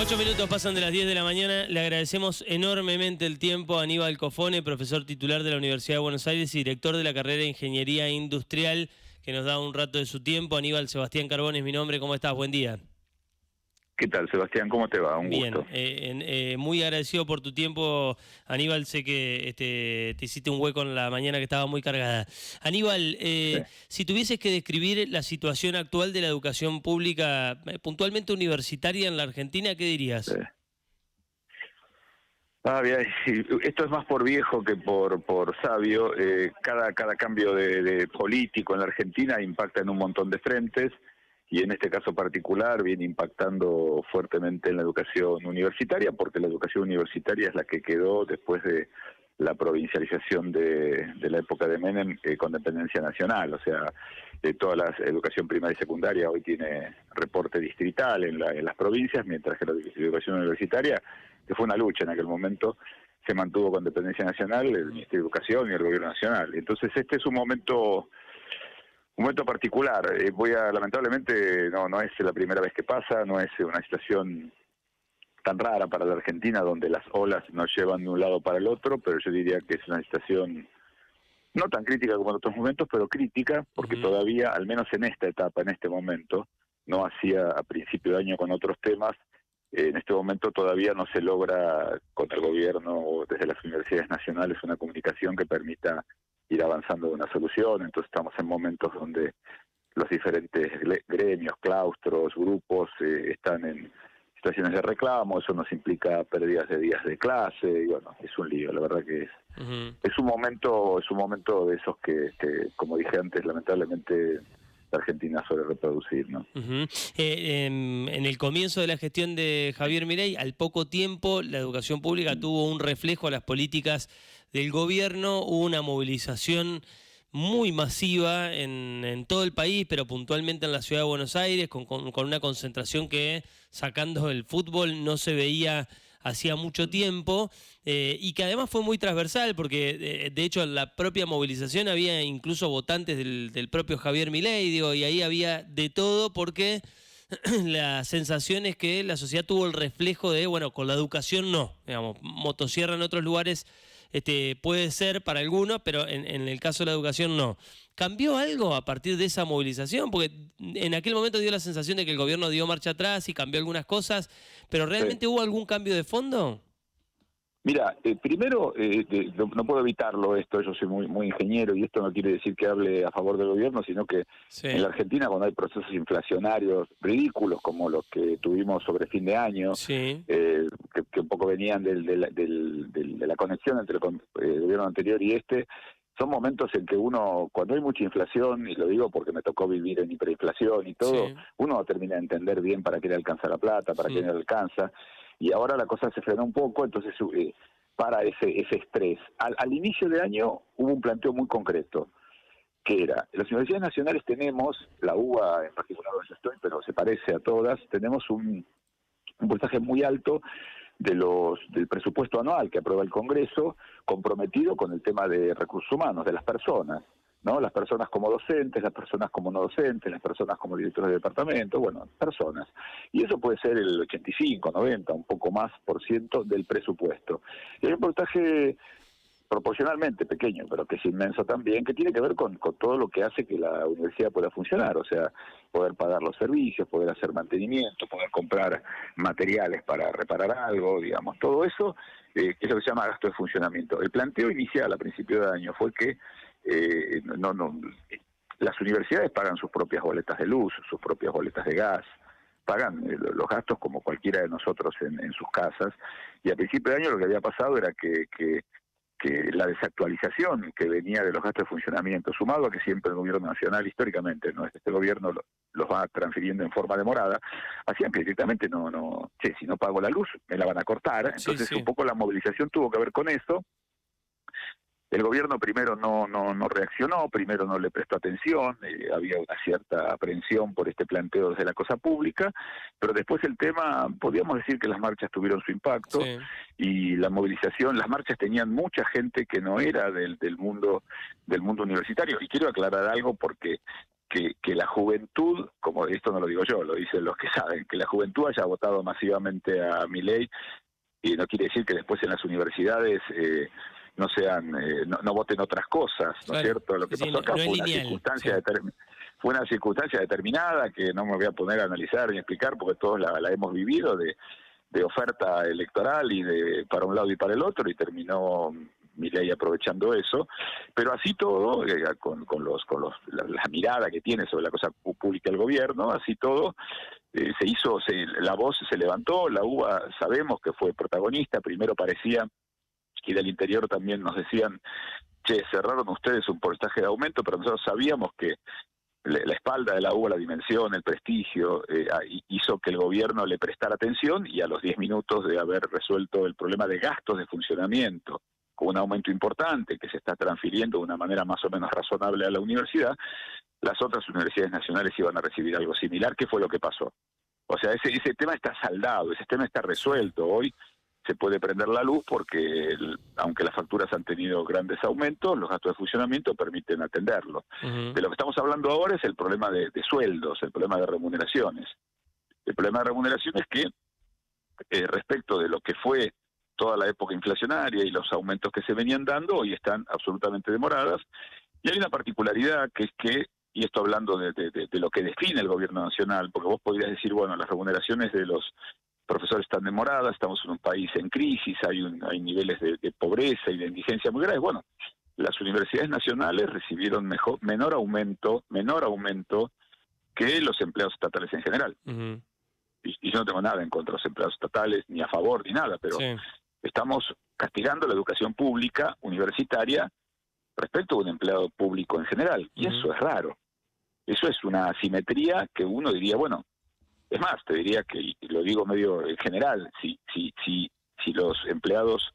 8 minutos pasan de las 10 de la mañana. Le agradecemos enormemente el tiempo a Aníbal Cofone, profesor titular de la Universidad de Buenos Aires y director de la carrera de Ingeniería Industrial, que nos da un rato de su tiempo. Aníbal, Sebastián Carbone es mi nombre. ¿Cómo estás? Buen día. ¿Qué tal, Sebastián? ¿Cómo te va? Un Bien, gusto. muy agradecido por tu tiempo, Aníbal. Sé que te hiciste un hueco en la mañana que estaba muy cargada. Aníbal, Sí, si tuvieses que describir la situación actual de la educación pública, puntualmente universitaria en la Argentina, ¿qué sí. dirías? Bien, sí, esto es más por viejo que por sabio. Cada cambio de político en la Argentina impacta en un montón de frentes y en este caso particular viene impactando fuertemente en la educación universitaria, porque la educación universitaria es la que quedó después de la provincialización de la época de Menem, con dependencia nacional. O sea, toda la educación primaria y secundaria hoy tiene reporte distrital en las provincias, mientras que la educación universitaria, que fue una lucha en aquel momento, se mantuvo con dependencia nacional, el Ministerio de Educación y el Gobierno Nacional. Entonces este es un momento particular. Lamentablemente no es la primera vez que pasa, no es una situación tan rara para la Argentina, donde las olas nos llevan de un lado para el otro, pero yo diría que es una situación no tan crítica como en otros momentos, pero crítica, porque Ujú. todavía, al menos en esta etapa, en este momento, no hacía a principio de año con otros temas, en este momento todavía no se logra con el gobierno o desde las universidades nacionales una comunicación que permita ir avanzando de una solución. Entonces estamos en momentos donde los diferentes gremios, claustros, grupos están en situaciones de reclamo. Eso nos implica pérdidas de días de clase, y bueno, es un lío. La verdad que Ujú. es un momento de esos que, como dije antes, lamentablemente la Argentina suele reproducir, ¿no? Ujú. En el comienzo de la gestión de Javier Milei, al poco tiempo, la educación pública tuvo un reflejo a las políticas del gobierno, hubo una movilización muy masiva en todo el país, pero puntualmente en la ciudad de Buenos Aires, con una concentración que, sacando el fútbol, no se veía hacía mucho tiempo, y que además fue muy transversal, porque de hecho en la propia movilización había incluso votantes del propio Javier Milei, digo, y ahí había de todo, porque la sensación es que la sociedad tuvo el reflejo de, bueno, con la educación no, digamos, motosierra en otros lugares puede ser para algunos, pero en el caso de la educación no. ¿Cambió algo a partir de esa movilización? Porque en aquel momento dio la sensación de que el gobierno dio marcha atrás y cambió algunas cosas, pero Sí. ¿realmente hubo algún cambio de fondo? Mira, primero, no puedo evitarlo esto, yo soy muy ingeniero y esto no quiere decir que hable a favor del gobierno, sino que en Sí, la Argentina, cuando hay procesos inflacionarios ridículos como los que tuvimos sobre fin de año, sí. que un poco venían de la conexión entre el gobierno anterior y este, son momentos en que uno, cuando hay mucha inflación, y lo digo porque me tocó vivir en hiperinflación y todo, Sí. uno no termina de entender bien para qué le alcanza la plata, para qué Mm. no le alcanza, y ahora la cosa se frena un poco, entonces para ese estrés. Al inicio de año hubo un planteo muy concreto, que era, las universidades nacionales tenemos, la UBA en particular donde yo estoy, pero se parece a todas, tenemos un porcentaje muy alto del presupuesto anual que aprueba el Congreso, comprometido con el tema de recursos humanos, de las personas, ¿no? Las personas como docentes, las personas como no docentes, las personas como directores de departamento, bueno, personas. Y eso puede ser el 85, 90, un poco más por ciento del presupuesto. Y hay un porcentaje proporcionalmente pequeño, pero que es inmenso también, que tiene que ver con todo lo que hace que la universidad pueda funcionar, o sea, poder pagar los servicios, poder hacer mantenimiento, poder comprar materiales para reparar algo, digamos, todo eso, es lo que se llama gasto de funcionamiento. El planteo inicial a principio de año fue que las universidades pagan sus propias boletas de luz, sus propias boletas de gas, pagan los gastos como cualquiera de nosotros en sus casas, y a principio de año lo que había pasado era que la desactualización que venía de los gastos de funcionamiento, sumado a que siempre el gobierno nacional, históricamente, no este gobierno los va transfiriendo en forma demorada, hacían que directamente si no pago la luz, me la van a cortar. Sí, Entonces un sí. poco la movilización tuvo que ver con eso. El gobierno primero no reaccionó, primero no le prestó atención, había una cierta aprensión por este planteo desde la cosa pública, pero después el tema, podríamos decir que las marchas tuvieron su impacto Sí. y la movilización, las marchas tenían mucha gente que no era del mundo universitario. Y quiero aclarar algo porque que la juventud, como esto no lo digo yo, lo dicen los que saben, que la juventud haya votado masivamente a Milei, y no quiere decir que después en las universidades no sean no voten otras cosas, ¿no es cierto? Lo que pasó acá fue una circunstancia fue una circunstancia determinada que no me voy a poner a analizar ni explicar porque todos la hemos vivido de oferta electoral y de para un lado y para el otro, y terminó Milei aprovechando eso, pero así todo, la mirada que tiene sobre la cosa pública del gobierno, así todo, la voz se levantó, la UBA sabemos que fue protagonista, primero parecía, y del interior también nos decían, che, cerraron ustedes un porcentaje de aumento, pero nosotros sabíamos que la espalda de la UBA, la dimensión, el prestigio, hizo que el gobierno le prestara atención, y a los 10 minutos de haber resuelto el problema de gastos de funcionamiento, con un aumento importante que se está transfiriendo de una manera más o menos razonable a la universidad, las otras universidades nacionales iban a recibir algo similar. ¿Qué fue lo que pasó? O sea, ese tema está saldado, ese tema está resuelto. Hoy se puede prender la luz porque, aunque las facturas han tenido grandes aumentos, los gastos de funcionamiento permiten atenderlo. De lo que estamos hablando ahora es el problema de sueldos, el problema de remuneraciones. El problema de remuneraciones que, respecto de lo que fue toda la época inflacionaria y los aumentos que se venían dando, hoy están absolutamente demoradas. Y hay una particularidad que es que, y esto hablando de lo que define el gobierno nacional, porque vos podrías decir, bueno, las remuneraciones de los profesores están demoradas, estamos en un país en crisis, hay niveles de pobreza y de indigencia muy graves. Bueno, las universidades nacionales recibieron menor aumento que los empleados estatales en general. Y yo no tengo nada en contra de los empleados estatales, ni a favor, ni nada, pero estamos castigando la educación pública universitaria respecto a un empleado público en general, y eso es raro. Eso es una asimetría que uno diría, bueno, es más, te diría que, y lo digo medio en general, si los empleados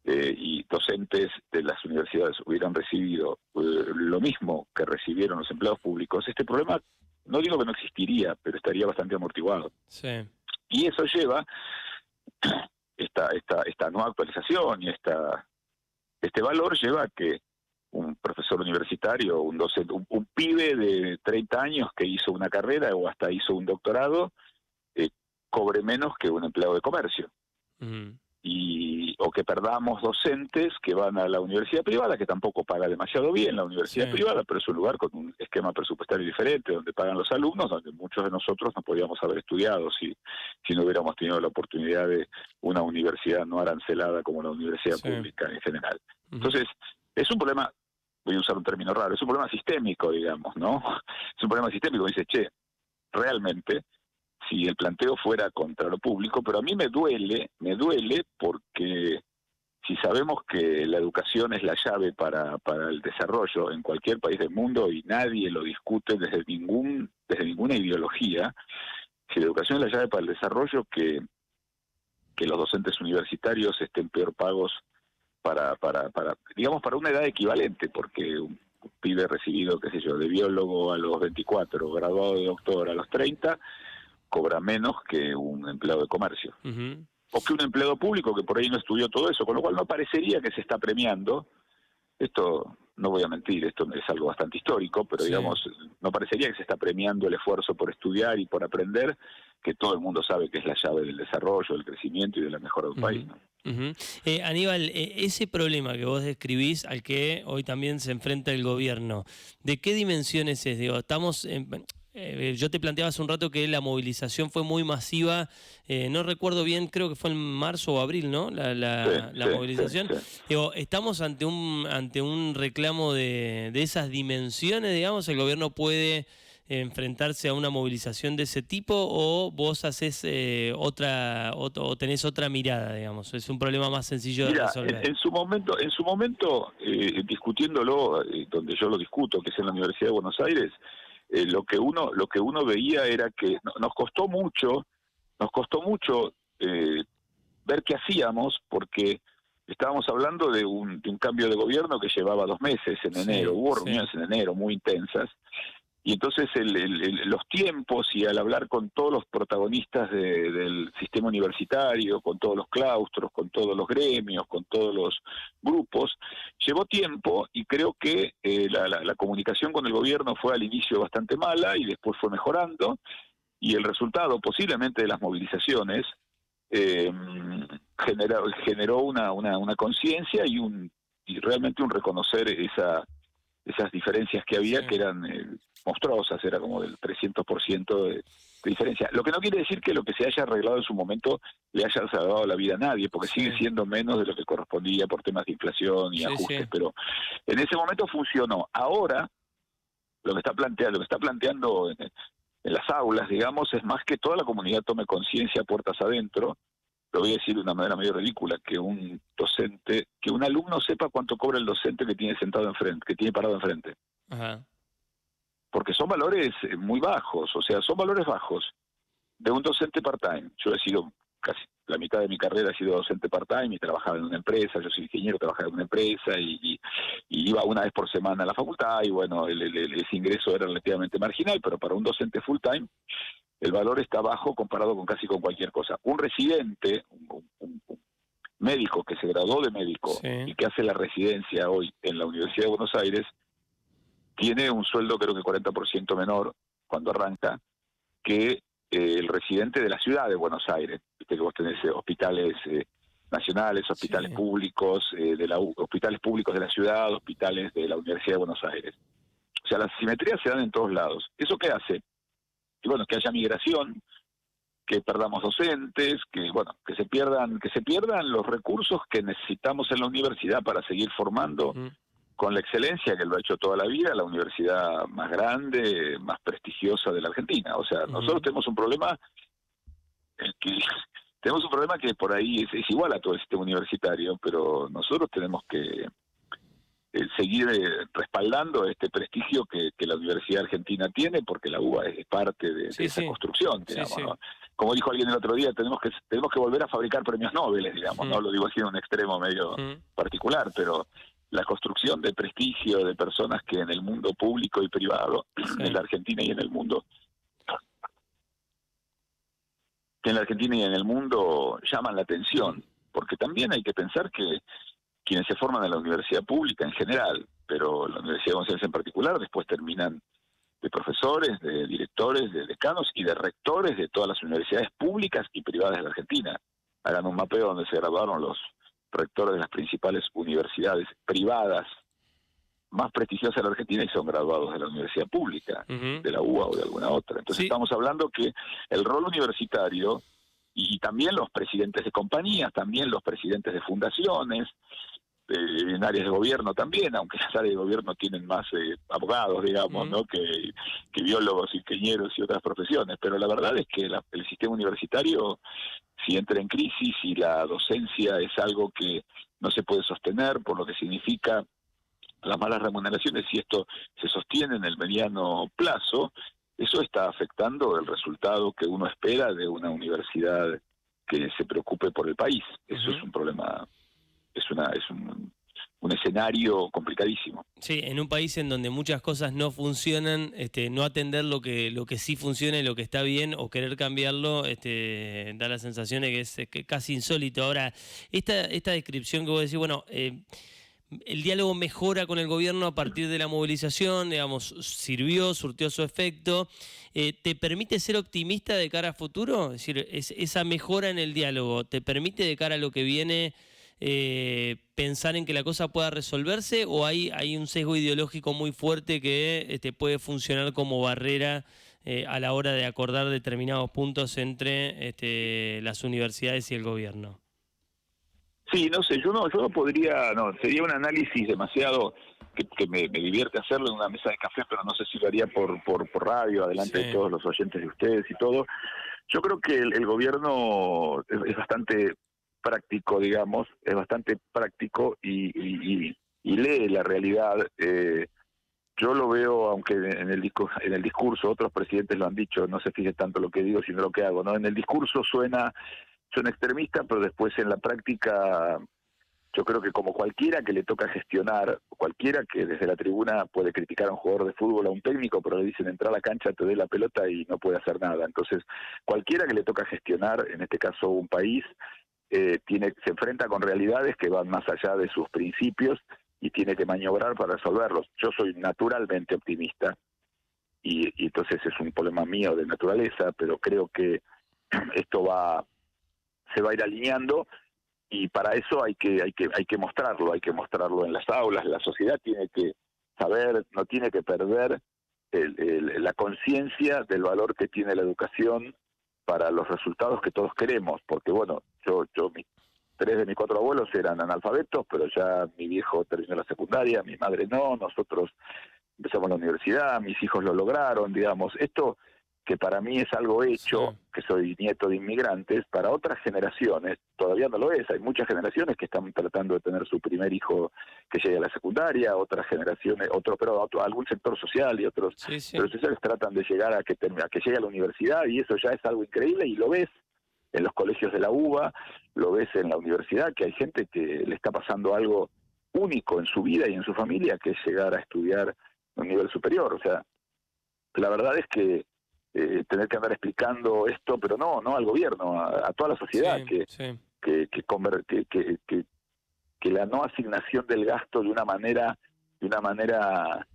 y docentes de las universidades hubieran recibido lo mismo que recibieron los empleados públicos, este problema, no digo que no existiría, pero estaría bastante amortiguado. Sí. Y eso lleva, esta nueva actualización y este valor lleva a que un profesor universitario, un docente, un pibe de 30 años que hizo una carrera o hasta hizo un doctorado, cobre menos que un empleado de comercio. O que perdamos docentes que van a la universidad privada, que tampoco paga demasiado bien la universidad privada, pero es un lugar con un esquema presupuestario diferente, donde pagan los alumnos, donde muchos de nosotros no podíamos haber estudiado si no hubiéramos tenido la oportunidad de una universidad no arancelada como la universidad pública en general. Entonces, es un problema, voy a usar un término raro, es un problema sistémico, digamos, ¿no? Es un problema sistémico, dice, che, realmente, si el planteo fuera contra lo público, pero a mí me duele porque si sabemos que la educación es la llave para el desarrollo en cualquier país del mundo y nadie lo discute desde ninguna ideología, si la educación es la llave para el desarrollo, que los docentes universitarios estén peor pagos para una edad equivalente, porque un pibe recibido, qué sé yo, de biólogo a los 24, graduado de doctor a los 30, cobra menos que un empleado de comercio. O que un empleado público que por ahí no estudió todo eso, con lo cual no parecería que se está premiando. Esto, no voy a mentir, esto es algo bastante histórico, pero digamos, no parecería que se está premiando el esfuerzo por estudiar y por aprender, que todo el mundo sabe que es la llave del desarrollo, del crecimiento y de la mejora de un país, ¿no? Aníbal, ese problema que vos describís, al que hoy también se enfrenta el gobierno, ¿de qué dimensiones es? Digo, yo te planteaba hace un rato que la movilización fue muy masiva, no recuerdo bien, creo que fue en marzo o abril, ¿no? La movilización. Digo, ¿estamos ante un reclamo de esas dimensiones, digamos? ¿El gobierno puede enfrentarse a una movilización de ese tipo, o vos haces o tenés otra mirada, digamos? Es un problema más sencillo de resolver. En su momento, discutiéndolo, donde yo lo discuto, que es en la Universidad de Buenos Aires, lo que uno veía era que nos costó mucho ver qué hacíamos, porque estábamos hablando de un cambio de gobierno que llevaba 2 meses en enero, hubo reuniones en enero muy intensas, Y entonces los tiempos y al hablar con todos los protagonistas del sistema universitario, con todos los claustros, con todos los gremios, con todos los grupos, llevó tiempo y creo que la comunicación con el gobierno fue al inicio bastante mala y después fue mejorando, y el resultado posiblemente de las movilizaciones generó una conciencia y realmente un reconocer esas diferencias que había, Sí. que eran monstruosas, era como del 300% de diferencia. Lo que no quiere decir que lo que se haya arreglado en su momento le haya salvado la vida a nadie, porque Sí. sigue siendo menos de lo que correspondía por temas de inflación y Sí, ajustes, sí. pero en ese momento funcionó. Ahora, lo que está planteando en las aulas, digamos, es más que toda la comunidad tome conciencia puertas adentro. Lo voy a decir de una manera medio ridícula, que un docente, que un alumno sepa cuánto cobra el docente que tiene sentado enfrente, que tiene parado enfrente. Ajá. Porque son valores muy bajos, o sea, son valores bajos de un docente part-time. Yo he sido casi la mitad de mi carrera he sido docente part-time y trabajaba en una empresa, yo soy ingeniero, trabajaba en una empresa y iba una vez por semana a la facultad y bueno, ese ingreso era relativamente marginal, pero para un docente full-time el valor está bajo comparado con casi con cualquier cosa. Un residente, un médico que se graduó de médico Sí. y que hace la residencia hoy en la Universidad de Buenos Aires, tiene un sueldo creo que 40% menor cuando arranca que el residente de la ciudad de Buenos Aires. Viste que vos tenés hospitales nacionales, hospitales Sí. públicos, hospitales públicos de la ciudad, hospitales de la Universidad de Buenos Aires. O sea, las simetrías se dan en todos lados. ¿Eso qué hace? Y bueno, que haya migración, que perdamos docentes, que bueno, que se pierdan los recursos que necesitamos en la universidad para seguir formando Ujú. con la excelencia que lo ha hecho toda la vida, la universidad más grande, más prestigiosa de la Argentina. O sea, nosotros Ujú. tenemos un problema que por ahí es igual a todo el sistema universitario, pero nosotros tenemos que seguir respaldando este prestigio que la Universidad Argentina tiene, porque la UBA es parte de Sí, esa sí. construcción, Sí, digamos, sí. ¿no? Como dijo alguien el otro día, tenemos que volver a fabricar premios Nobel, digamos, Ujú. ¿no? Lo digo así en un extremo medio Ujú. particular, pero la construcción de prestigio de personas que en el mundo público y privado, en Sí. la Argentina y en el mundo, que en la Argentina y en el mundo llaman la Ujú. atención, porque también hay que pensar que quienes se forman en la universidad pública en general, pero la Universidad de Buenos Aires en particular, después terminan de profesores, de directores, de decanos y de rectores de todas las universidades públicas y privadas de la Argentina. Hagan un mapeo donde se graduaron los rectores de las principales universidades privadas más prestigiosas de la Argentina y son graduados de la universidad pública, Ujú. de la UBA o de alguna otra. Entonces Sí. estamos hablando que el rol universitario y también los presidentes de compañías, también los presidentes de fundaciones, en áreas de gobierno también, aunque las áreas de gobierno tienen más abogados, digamos, Ujú. ¿no? que biólogos, ingenieros y otras profesiones, pero la verdad es que el sistema universitario, si entra en crisis y la docencia es algo que no se puede sostener, por lo que significa las malas remuneraciones, si esto se sostiene en el mediano plazo, eso está afectando el resultado que uno espera de una universidad que se preocupe por el país. Eso es Ujú. un problema, es un escenario complicadísimo. Sí, en un país en donde muchas cosas no funcionan, no atender lo que sí funciona y lo que está bien o querer cambiarlo, da la sensación de que es que casi insólito. Ahora, esta descripción que vos decís, bueno, el diálogo mejora con el gobierno a partir de la movilización, digamos, sirvió, surtió su efecto. ¿Te permite ser optimista de cara a futuro? Es decir, esa mejora en el diálogo, ¿te permite de cara a lo que viene pensar en que la cosa pueda resolverse o hay un sesgo ideológico muy fuerte que puede funcionar como barrera a la hora de acordar determinados puntos entre las universidades y el gobierno? Sí, no sé, yo no podría, no, sería un análisis demasiado que me divierte hacerlo en una mesa de café, pero no sé si lo haría por radio, adelante de Sí. todos los oyentes de ustedes y todo. Yo creo que el gobierno es bastante práctico, digamos, es bastante práctico y lee la realidad. Yo lo veo, aunque en el discurso, otros presidentes lo han dicho, no se fije tanto lo que digo, sino lo que hago, ¿no? En el discurso suena extremista, pero después en la práctica yo creo que como cualquiera que le toca gestionar, cualquiera que desde la tribuna puede criticar a un jugador de fútbol, a un técnico, pero le dicen entra a la cancha, te dé la pelota y no puede hacer nada. Entonces, cualquiera que le toca gestionar, en este caso un país, se enfrenta con realidades que van más allá de sus principios y tiene que maniobrar para resolverlos. Yo soy naturalmente optimista y entonces es un problema mío de naturaleza, pero creo que esto se va a ir alineando. Y para eso hay que mostrarlo en las aulas. La sociedad tiene que saber, no tiene que perder la conciencia del valor que tiene la educación para los resultados que todos queremos, porque bueno, yo 3 de mis 4 abuelos eran analfabetos, pero ya mi viejo terminó la secundaria, mi madre no, nosotros empezamos la universidad, mis hijos lo lograron, digamos, esto que para mí es algo hecho, Sí. que soy nieto de inmigrantes, para otras generaciones todavía no lo es. Hay muchas generaciones que están tratando de tener su primer hijo que llegue a la secundaria, otras generaciones, algún sector social y otros Sí, sí. sectores sociales tratan de llegar a que llegue a la universidad, y eso ya es algo increíble, y lo ves en los colegios de la UBA, lo ves en la universidad, que hay gente que le está pasando algo único en su vida y en su familia, que es llegar a estudiar a un nivel superior. O sea, la verdad es que tener que andar explicando esto, pero no al gobierno, a toda la sociedad, Sí, sí. que la no asignación del gasto de una manera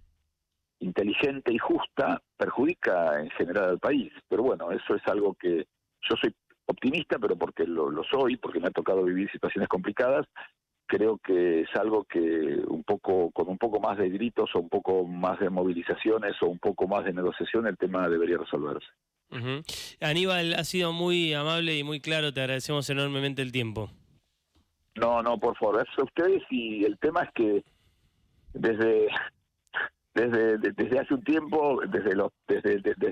inteligente y justa perjudica en general al país. Pero bueno, eso es algo que yo soy optimista, pero porque lo soy, porque me ha tocado vivir situaciones complicadas. Creo que es algo que con un poco más de gritos o un poco más de movilizaciones o un poco más de negociación, el tema debería resolverse. Ujú. Aníbal, ha sido muy amable y muy claro, te agradecemos enormemente el tiempo. No, por favor, es a ustedes, y el tema es que desde desde hace un tiempo, desde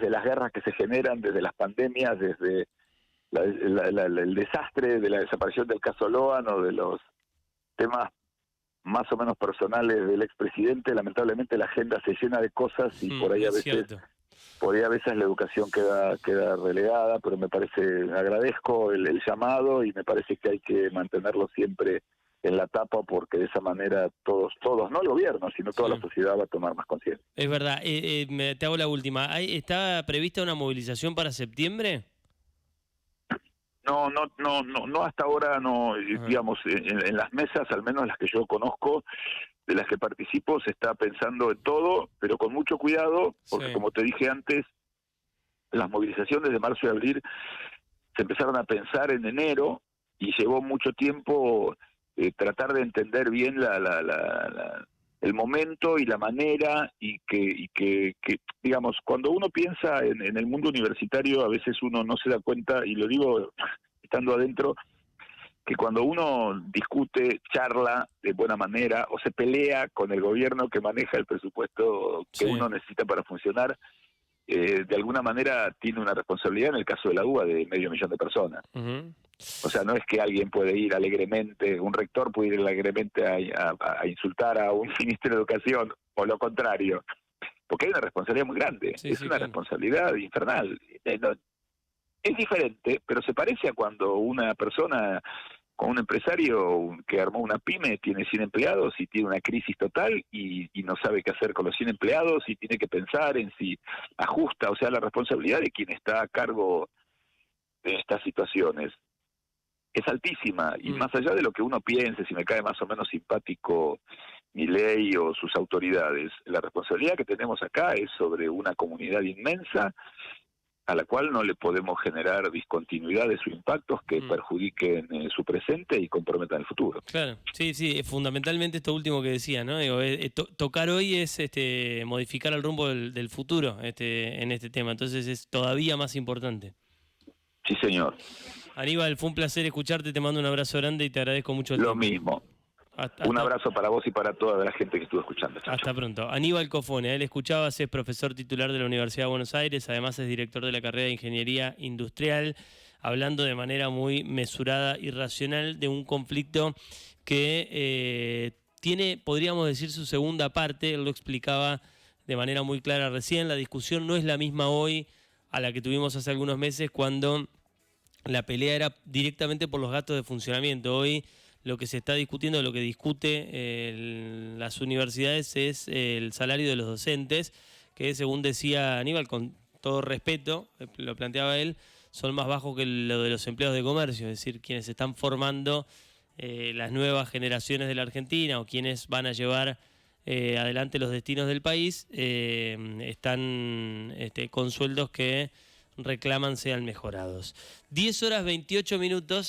las guerras que se generan, desde las pandemias, desde el desastre de la desaparición del caso Loan o de los temas más o menos personales del expresidente, lamentablemente la agenda se llena de cosas y Es cierto. por ahí a veces la educación queda relegada, pero me parece, agradezco el llamado y me parece que hay que mantenerlo siempre en la tapa, porque de esa manera todos, no el gobierno, sino toda la Sí. sociedad va a tomar más conciencia. Es verdad. Te hago la última. ¿Está prevista una movilización para septiembre? No, hasta ahora no, Ajá. digamos, en las mesas, al menos las que yo conozco, de las que participo, se está pensando en todo, pero con mucho cuidado, porque Sí. como te dije antes, las movilizaciones de marzo y abril se empezaron a pensar en enero y llevó mucho tiempo tratar de entender bien el momento y la manera, y que digamos, cuando uno piensa en el mundo universitario, a veces uno no se da cuenta, y lo digo estando adentro, que cuando uno discute, charla de buena manera o se pelea con el gobierno que maneja el presupuesto que Sí. uno necesita para funcionar, de alguna manera tiene una responsabilidad, en el caso de la UBA, de 500.000 de personas. Ujú. O sea, no es que alguien puede ir alegremente, un rector puede ir alegremente a insultar a un ministro de Educación, o lo contrario, porque hay una responsabilidad muy grande, Sí, es sí, una claro. responsabilidad infernal. Es diferente, pero se parece a cuando una persona, con un empresario que armó una pyme, tiene 100 empleados y tiene una crisis total y no sabe qué hacer con los 100 empleados y tiene que pensar en si ajusta. O sea, la responsabilidad de quien está a cargo de estas situaciones es altísima, y Mm. más allá de lo que uno piense, si me cae más o menos simpático Milei o sus autoridades, la responsabilidad que tenemos acá es sobre una comunidad inmensa a la cual no le podemos generar discontinuidades o impactos que Mm. perjudiquen su presente y comprometan el futuro. Claro, sí, sí, fundamentalmente esto último que decía, ¿no? Digo, tocar hoy es modificar el rumbo del futuro en este tema, entonces es todavía más importante. Sí, señor. Aníbal, fue un placer escucharte, te mando un abrazo grande y te agradezco mucho el Lo tiempo. mismo. Hasta, Un hasta, abrazo para vos y para toda la gente que estuvo escuchando. Chao, chao. hasta pronto. Aníbal Cofone, él escuchabas, es profesor titular de la Universidad de Buenos Aires, además es director de la carrera de Ingeniería Industrial, hablando de manera muy mesurada y racional de un conflicto que tiene, podríamos decir, su segunda parte. Él lo explicaba de manera muy clara recién. La discusión no es la misma hoy a la que tuvimos hace algunos meses, cuando la pelea era directamente por los gastos de funcionamiento. Hoy lo que se está discutiendo, lo que discute las universidades es el salario de los docentes, que según decía Aníbal, con todo respeto, lo planteaba él, son más bajos que lo de los empleados de comercio, es decir, quienes están formando las nuevas generaciones de la Argentina o quienes van a llevar adelante los destinos del país, están con sueldos que reclaman sean mejorados. 10 horas 28 minutos.